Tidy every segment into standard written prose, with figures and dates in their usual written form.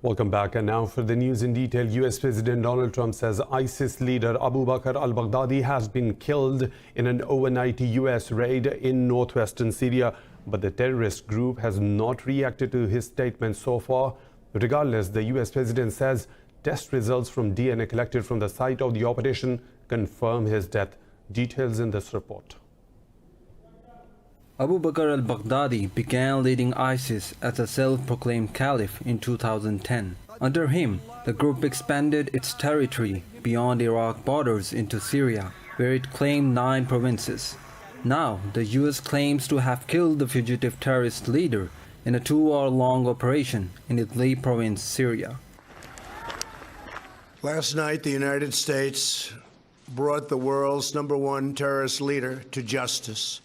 Welcome back. And now for the news in detail. US President Donald Trump says ISIS leader Abu Bakr al-Baghdadi has been killed in an overnight US raid in northwestern Syria. But the terrorist group has not reacted to his statement so far. Regardless, the US President says test results from DNA collected from the site of the operation confirm his death. Details in this report. Abu Bakr al-Baghdadi began leading ISIS as a self-proclaimed caliph in 2010. Under him, the group expanded its territory beyond Iraq borders into Syria, where it claimed 9 provinces. Now, the US claims to have killed the fugitive terrorist leader in a 2-hour-long operation in Idlib province, Syria. Last night, the United States brought the world's #1 terrorist leader to justice.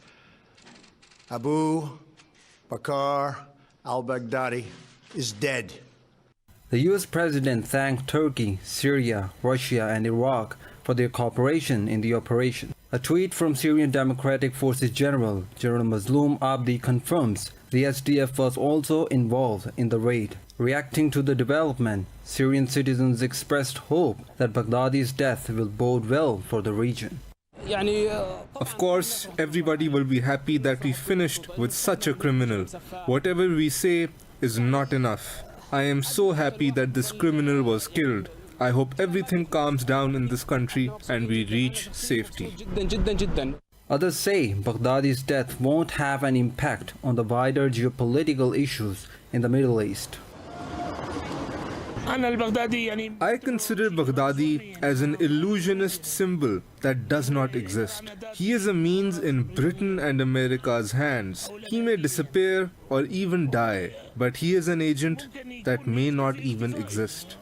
Abu Bakr al-Baghdadi is dead. The US president thanked Turkey, Syria, Russia and Iraq for their cooperation in the operation. A tweet from Syrian Democratic Forces General Mazloum Abdi confirms the SDF was also involved in the raid. Reacting to the development, Syrian citizens expressed hope that Baghdadi's death will bode well for the region. Of course, everybody will be happy that we finished with such a criminal. Whatever we say is not enough. I am so happy that this criminal was killed. I hope everything calms down in this country and we reach safety. Others say Baghdadi's death won't have an impact on the wider geopolitical issues in the Middle East. I consider Baghdadi as an illusionist symbol that does not exist. He is a means in Britain and America's hands. He may disappear or even die, but he is an agent that may not even exist.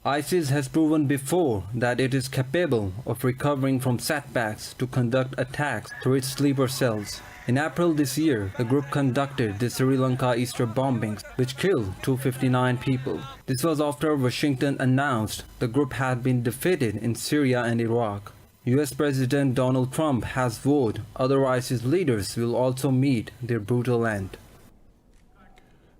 ISIS has proven before that it is capable of recovering from setbacks to conduct attacks through its sleeper cells. In April this year, the group conducted the Sri Lanka Easter bombings, which killed 259 people. This was after Washington announced the group had been defeated in Syria and Iraq. US President Donald Trump has vowed other ISIS leaders will also meet their brutal end.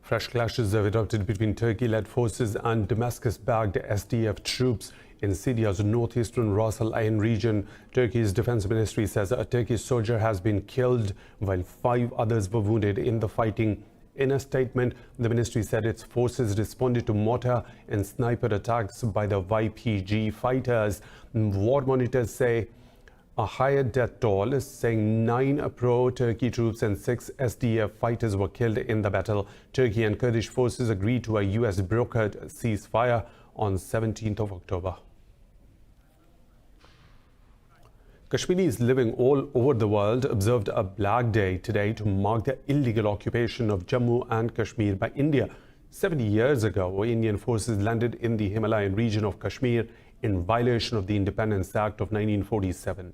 Fresh clashes have erupted between Turkey-led forces and Damascus-backed SDF troops in Syria's northeastern Ras Al Ain region. Turkey's defense ministry says a Turkish soldier has been killed while 5 others were wounded in the fighting. In a statement, the ministry said its forces responded to mortar and sniper attacks by the YPG fighters. War monitors say a higher death toll, saying 9 pro-Turkey troops and 6 SDF fighters were killed in the battle. Turkey and Kurdish forces agreed to a US-brokered ceasefire on 17th of October. Kashmiris living all over the world observed a Black Day today to mark the illegal occupation of Jammu and Kashmir by India. 70 years ago, Indian forces landed in the Himalayan region of Kashmir in violation of the Independence Act of 1947.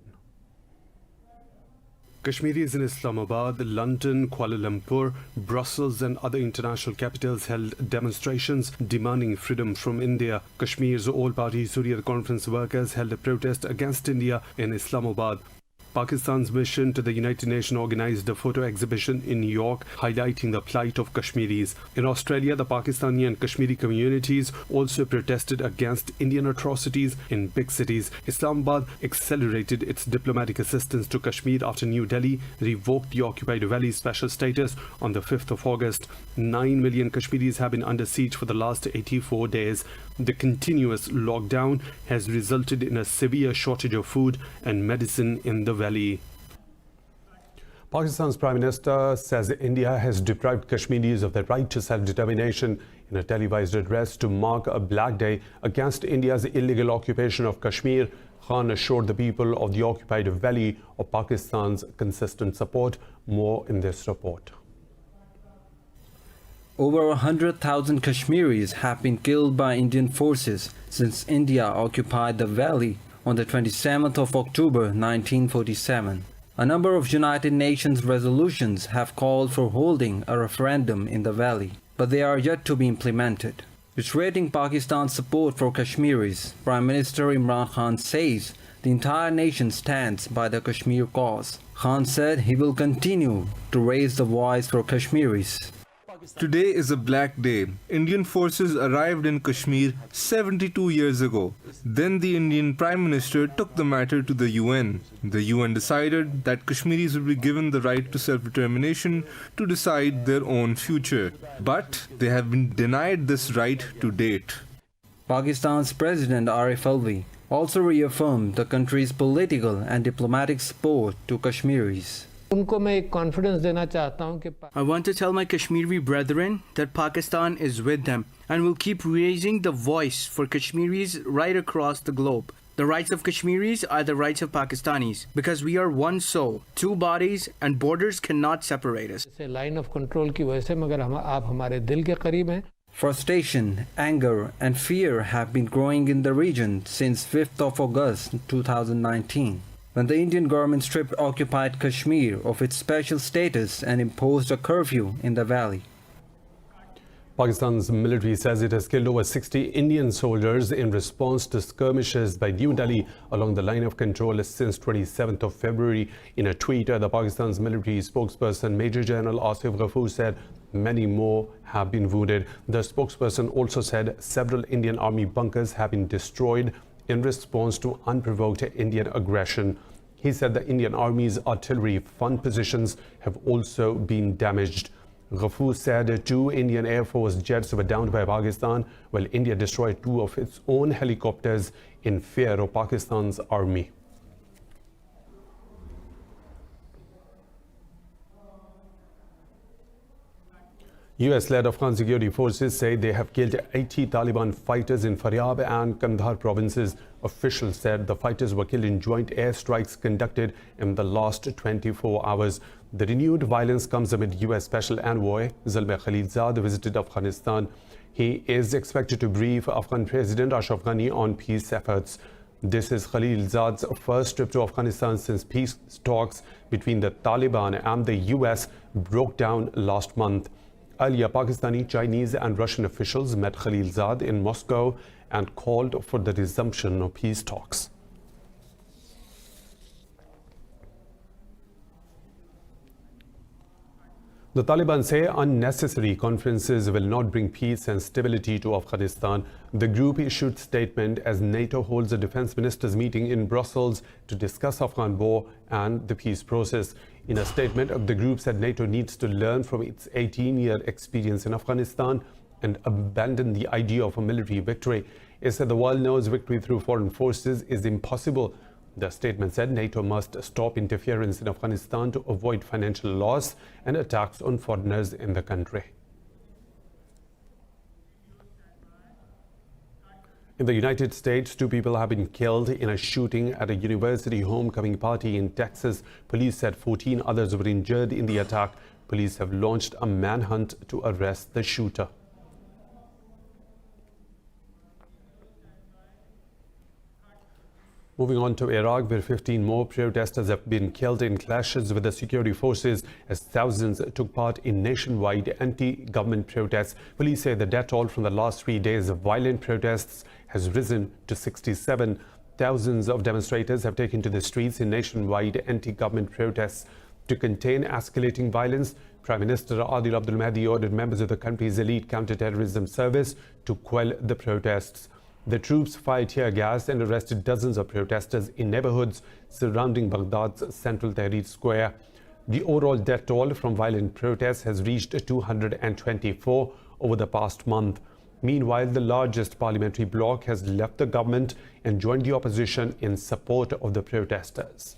Kashmiris in Islamabad, London, Kuala Lumpur, Brussels and other international capitals held demonstrations demanding freedom from India. Kashmir's all-party Hurriyat Conference workers held a protest against India in Islamabad. Pakistan's mission to the United Nations organized a photo exhibition in New York highlighting the plight of Kashmiris. In Australia, the Pakistani and Kashmiri communities also protested against Indian atrocities in big cities. Islamabad accelerated its diplomatic assistance to Kashmir after New Delhi revoked the occupied valley special status on the 5th of August. 9 million Kashmiris have been under siege for the last 84 days. The continuous lockdown has resulted in a severe shortage of food and medicine in the valley. Pakistan's Prime Minister says India has deprived Kashmiris of their right to self-determination. In a televised address to mark a Black Day against India's illegal occupation of Kashmir, Khan assured the people of the occupied valley of Pakistan's consistent support. More in this report. Over 100,000 Kashmiris have been killed by Indian forces since India occupied the valley on the 27th of October 1947. A number of United Nations resolutions have called for holding a referendum in the valley, but they are yet to be implemented. Reiterating Pakistan's support for Kashmiris, Prime Minister Imran Khan says the entire nation stands by the Kashmir cause. Khan said he will continue to raise the voice for Kashmiris. Today is a black day. Indian forces arrived in Kashmir 72 years ago. Then the Indian Prime Minister took the matter to the UN. The UN decided that Kashmiris would be given the right to self-determination to decide their own future. But they have been denied this right to date. Pakistan's President Arif Alvi also reaffirmed the country's political and diplomatic support to Kashmiris. उनको मैं एक confidence देना चाहता हूं कि I want to tell my Kashmiri brethren that Pakistan is with them and will keep raising the voice for Kashmiris right across the globe. The rights of Kashmiris are the rights of Pakistanis because we are one soul, two bodies, and borders cannot separate us. Line of control की वजह से मगर आप हमारे दिल के करीब हैं. Frustration, anger, and fear have been growing in the region since 5th of August 2019, when the Indian government stripped occupied Kashmir of its special status and imposed a curfew in the valley. Pakistan's military says it has killed over 60 Indian soldiers in response to skirmishes by New Delhi along the line of control since 27th of February. In a tweet, the Pakistan's military spokesperson Major General Asif Ghafoor said many more have been wounded. The spokesperson also said several Indian army bunkers have been destroyed in response to unprovoked Indian aggression. He said the Indian Army's artillery front positions have also been damaged. Ghafoor said 2 Indian Air Force jets were downed by Pakistan, while India destroyed 2 of its own helicopters in fear of Pakistan's army. US-led Afghan security forces say they have killed 80 Taliban fighters in Faryab and Kandahar provinces. Officials said the fighters were killed in joint airstrikes conducted in the last 24 hours. The renewed violence comes amid US Special Envoy Zalmay Khalilzad visited Afghanistan. He is expected to brief Afghan President Ashraf Ghani on peace efforts. This is Khalilzad's first trip to Afghanistan since peace talks between the Taliban and the US broke down last month. Earlier, Pakistani, Chinese and Russian officials met Khalilzad in Moscow and called for the resumption of peace talks. The Taliban say unnecessary conferences will not bring peace and stability to Afghanistan. The group issued statement as NATO holds a defense ministers meeting in Brussels to discuss Afghan war and the peace process. In a statement, the group said NATO needs to learn from its 18-year experience in Afghanistan and abandon the idea of a military victory. It said the world knows victory through foreign forces is impossible. The statement said NATO must stop interference in Afghanistan to avoid financial loss and attacks on foreigners in the country. In the United States, 2 people have been killed in a shooting at a university homecoming party in Texas. Police said 14 others were injured in the attack. Police have launched a manhunt to arrest the shooter. Moving on to Iraq, where 15 more protesters have been killed in clashes with the security forces as thousands took part in nationwide anti-government protests. Police say the death toll from the last 3 days of violent protests has risen to 67. Thousands of demonstrators have taken to the streets in nationwide anti-government protests. To contain escalating violence, Prime Minister Adil Abdul Mahdi ordered members of the country's elite counter-terrorism service to quell the protests. The troops fired tear gas and arrested dozens of protesters in neighborhoods surrounding Baghdad's central Tahrir Square. The overall death toll from violent protests has reached 224 over the past month. Meanwhile, the largest parliamentary bloc has left the government and joined the opposition in support of the protesters.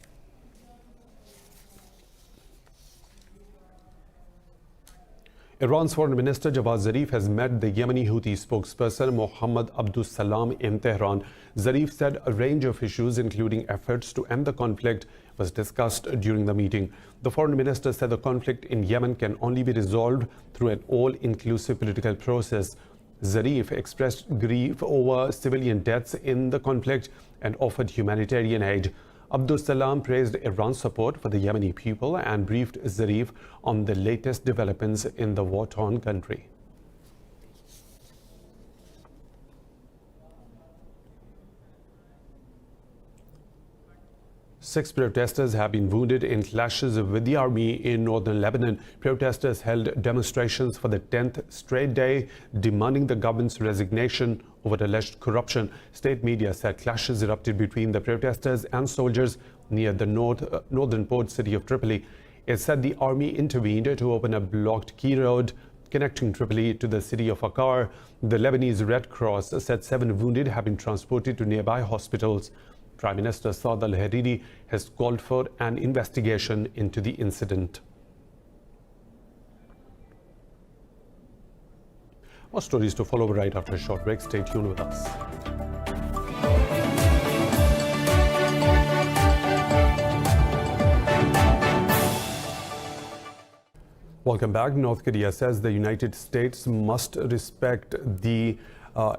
Iran's Foreign Minister Javad Zarif has met the Yemeni Houthi spokesperson Mohammad Abdus Salam in Tehran. Zarif said a range of issues, including efforts to end the conflict, was discussed during the meeting. The foreign minister said the conflict in Yemen can only be resolved through an all-inclusive political process. Zarif expressed grief over civilian deaths in the conflict and offered humanitarian aid. Abdus Salam praised Iran's support for the Yemeni people and briefed Zarif on the latest developments in the war-torn country. 6 protesters have been wounded in clashes with the army in northern Lebanon. Protesters held demonstrations for the 10th straight day, demanding the government's resignation over alleged corruption. State media said clashes erupted between the protesters and soldiers near the northern port city of Tripoli. It said the army intervened to open a blocked key road connecting Tripoli to the city of Akkar. The Lebanese Red Cross said 7 wounded have been transported to nearby hospitals. Prime Minister Saad al-Hariri has called for an investigation into the incident. More stories to follow right after a short break. Stay tuned with us. Welcome back. North Korea says the United States must respect the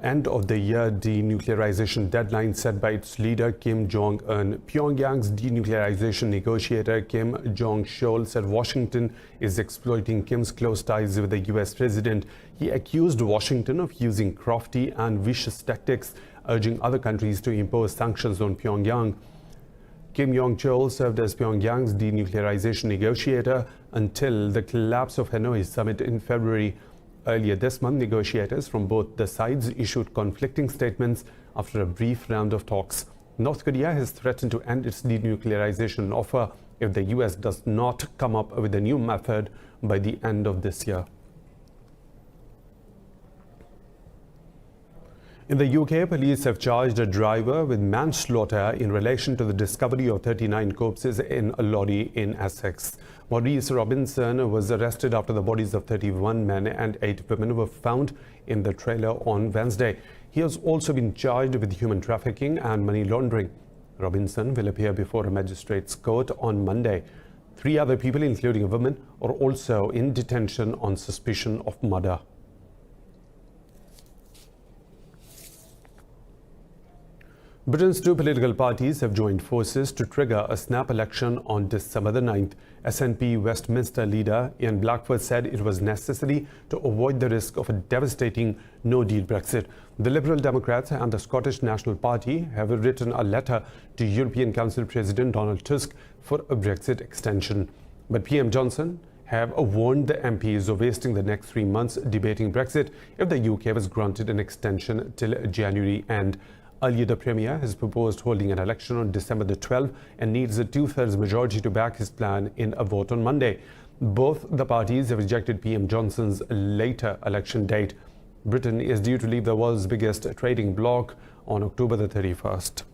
end of the year denuclearization deadline set by its leader Kim Jong-un. Pyongyang's denuclearization negotiator Kim Jong-chol said Washington is exploiting Kim's close ties with the US president. He accused Washington of using crafty and vicious tactics, urging other countries to impose sanctions on Pyongyang. Kim Jong-chol served as Pyongyang's denuclearization negotiator until the collapse of Hanoi summit in February. Earlier this month, negotiators from both the sides issued conflicting statements after a brief round of talks. North Korea has threatened to end its denuclearization offer if the US does not come up with a new method by the end of this year. In the UK, police have charged a driver with manslaughter in relation to the discovery of 39 corpses in a lorry in Essex. Maurice Robinson was arrested after the bodies of 31 men and 8 women were found in the trailer on Wednesday. He has also been charged with human trafficking and money laundering. Robinson will appear before a magistrate's court on Monday. 3 other people, including a woman, are also in detention on suspicion of murder. Britain's 2 political parties have joined forces to trigger a snap election on December the 9th. SNP Westminster leader Ian Blackford said it was necessary to avoid the risk of a devastating no-deal Brexit. The Liberal Democrats and the Scottish National Party have written a letter to European Council President Donald Tusk for a Brexit extension. But PM Johnson have warned the MPs of wasting the next 3 months debating Brexit if the UK was granted an extension till January end. Earlier, the Premier has proposed holding an election on December the 12th and needs a 2/3 majority to back his plan in a vote on Monday. Both the parties have rejected PM Johnson's later election date. Britain is due to leave the world's biggest trading bloc on October the 31st.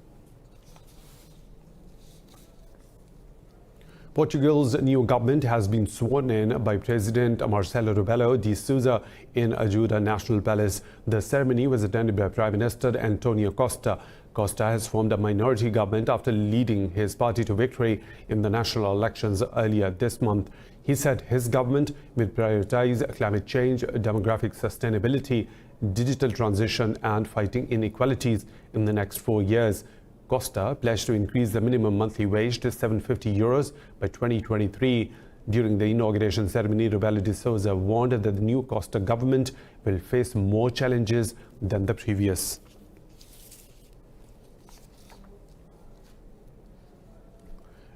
Portugal's new government has been sworn in by President Marcelo Rebelo de Sousa in Ajuda National Palace. The ceremony was attended by Prime Minister Antonio Costa. Costa has formed a minority government after leading his party to victory in the national elections earlier this month. He said his government will prioritize climate change, demographic sustainability, digital transition and fighting inequalities in the next 4 years. Costa pledged to increase the minimum monthly wage to €750 by 2023. During the inauguration ceremony, Rebelo de Sousa warned that the new Costa government will face more challenges than the previous.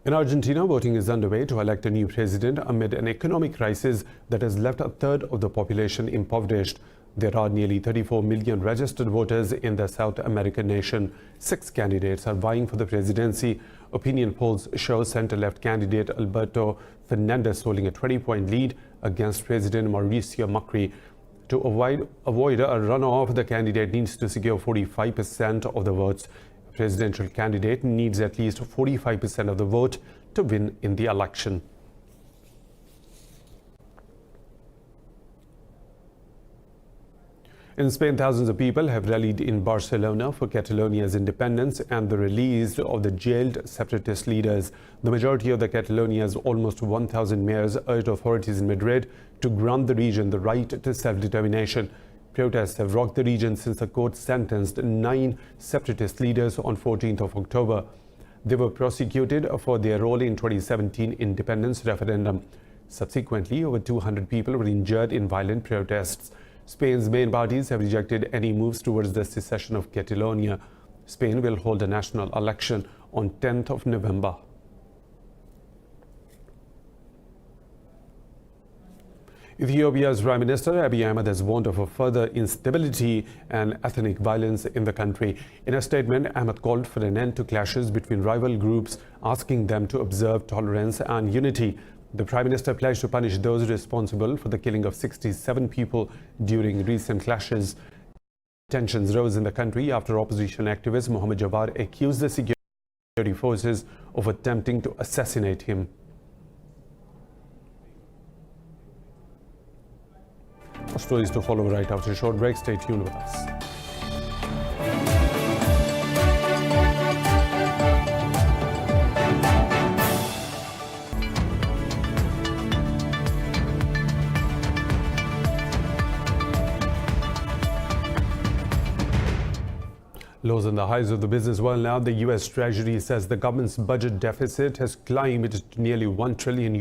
In Argentina, voting is underway to elect a new president amid an economic crisis that has left a third of the population impoverished. There are nearly 34 million registered voters in the South American nation. 6 candidates are vying for the presidency. Opinion polls show center-left candidate Alberto Fernandez holding a 20-point lead against President Mauricio Macri. To avoid a runoff, the candidate needs to secure 45% of the votes. A presidential candidate needs at least 45% of the vote to win in the election. In Spain, thousands of people have rallied in Barcelona for Catalonia's independence and the release of the jailed separatist leaders. The majority of the Catalonia's almost 1,000 mayors urged authorities in Madrid to grant the region the right to self-determination. Protests have rocked the region since the court sentenced 9 separatist leaders on 14th of October. They were prosecuted for their role in 2017 independence referendum. Subsequently, over 200 people were injured in violent protests. Spain's main parties have rejected any moves towards the secession of Catalonia. Spain will hold a national election on 10th of November. Ethiopia's Prime Minister Abiy Ahmed has warned of a further instability and ethnic violence in the country. In a statement, Ahmed called for an end to clashes between rival groups, asking them to observe tolerance and unity. The Prime Minister pledged to punish those responsible for the killing of 67 people during recent clashes. Tensions rose in the country after opposition activist Mohammed Jawad accused the security forces of attempting to assassinate him. More stories to follow right after a short break. Stay tuned with us. Lows and the highs of the business world now. The U.S. Treasury says the government's budget deficit has climbed to nearly $1 trillion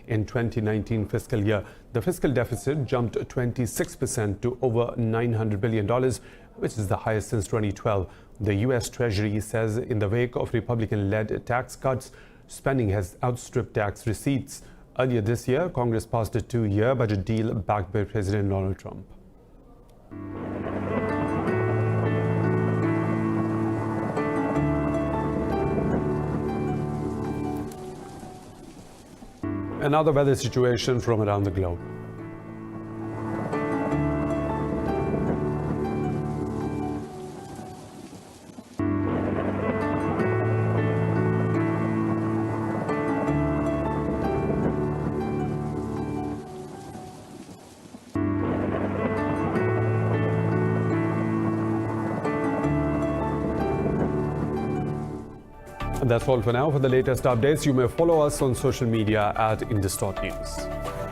in 2019 fiscal year. The fiscal deficit jumped 26% to over $900 billion, which is the highest since 2012. The U.S. Treasury says in the wake of Republican-led tax cuts, spending has outstripped tax receipts. Earlier this year, Congress passed a 2-year budget deal backed by President Donald Trump. Another weather situation from around the globe. And that's all for now. For the latest updates, you may follow us on social media at Indus.News.